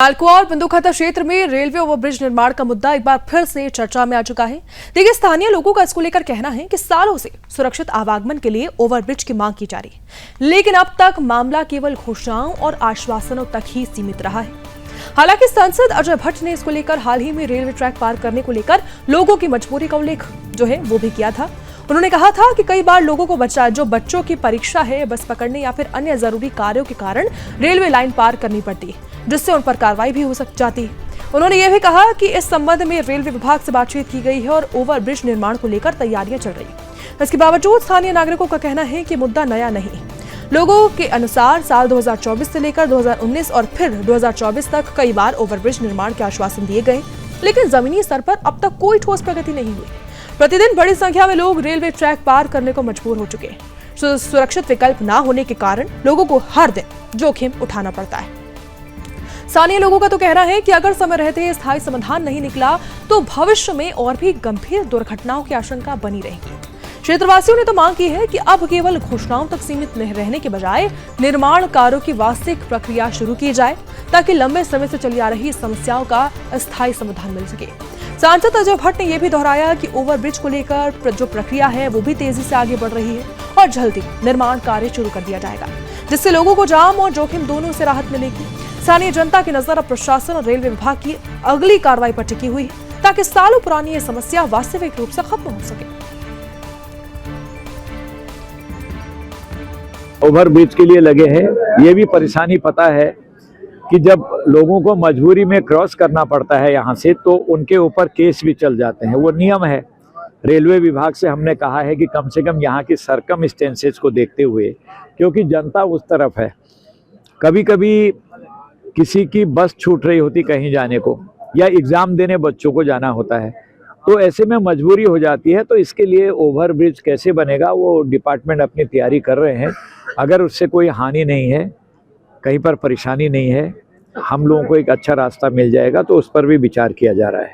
कालकुआ बंदूकहाता क्षेत्र में railway overbridge निर्माण का मुद्दा एक बार फिर से चर्चा में आ चुका है। देखिए, स्थानीय लोगों का इसको लेकर कहना है कि सालों से सुरक्षित आवागमन के लिए ओवरब्रिज की मांग की जा रही है, लेकिन अब तक मामला केवल घोषणाओं और आश्वासनों तक ही सीमित रहा है। हालांकि सांसद अजय भट्ट ने इसको लेकर हाल ही में रेलवे ट्रैक पार करने को लेकर लोगों की मजबूरी का उल्लेख वो भी किया था। उन्होंने कहा था कि कई बार लोगों को बच्चों की परीक्षा है, बस पकड़ने या फिर अन्य जरूरी कार्यों के कारण रेलवे लाइन पार करनी पड़ती है, जिससे उन पर कार्रवाई भी हो जाती है। उन्होंने यह भी कहा कि इस संबंध में रेलवे विभाग से बातचीत की गई है और ओवरब्रिज निर्माण को लेकर तैयारियां चल रही है। इसके बावजूद स्थानीय नागरिकों का कहना है कि मुद्दा नया नहीं है। लोगों के अनुसार साल 2024 से लेकर 2019 और फिर 2024 तक कई बार ओवरब्रिज निर्माण के आश्वासन दिए गए, लेकिन जमीनी स्तर पर अब तक कोई ठोस प्रगति नहीं हुई। प्रतिदिन बड़ी संख्या में लोग रेलवे ट्रैक पार करने को मजबूर हो चुके हैं। सुरक्षित विकल्प न होने के कारण लोगों को हर दिन जोखिम उठाना पड़ता है। स्थानीय लोगों का तो कहना है कि अगर समय रहते स्थायी समाधान नहीं निकला तो भविष्य में और भी गंभीर दुर्घटनाओं की आशंका बनी रहेगी। क्षेत्रवासियों ने तो मांग की है कि अब केवल घोषणाओं तक सीमित नहीं रहने के बजाय निर्माण कार्यों की वास्तविक प्रक्रिया शुरू की जाए, ताकि लंबे समय से चली आ रही समस्याओं का स्थायी समाधान मिल सके। सांसद अजय भट्ट ने यह भी दोहराया कि ओवरब्रिज को लेकर जो प्रक्रिया है वो भी तेजी से आगे बढ़ रही है और जल्दी निर्माण कार्य शुरू कर दिया जाएगा, जिससे लोगों को जाम और जोखिम दोनों से राहत मिलेगी। स्थानीय जनता की नजर अब प्रशासन और रेलवे विभाग की अगली कार्रवाई पर टिकी हुई है, ताकि सालों पुरानी ये समस्या वास्तविक रूप से खत्म हो सके। ओवरब्रिज के लिए लगे हैं। ये भी परेशानी पता है कि जब लोगों को मजबूरी में क्रॉस करना पड़ता है यहाँ से, तो उनके ऊपर केस भी चल जाते हैं। वो नियम है। रेलवे विभाग से हमने कहा है कि कम से कम यहाँ की सर्कमस्टेंसेस को देखते हुए, क्योंकि जनता उस तरफ है, कभी कभी किसी की बस छूट रही होती कहीं जाने को, या एग्ज़ाम देने बच्चों को जाना होता है, तो ऐसे में मजबूरी हो जाती है। तो इसके लिए ओवरब्रिज कैसे बनेगा वो डिपार्टमेंट अपनी तैयारी कर रहे हैं। अगर उससे कोई हानि नहीं है, कहीं पर परेशानी नहीं है, हम लोगों को एक अच्छा रास्ता मिल जाएगा, तो उस पर भी विचार किया जा रहा है।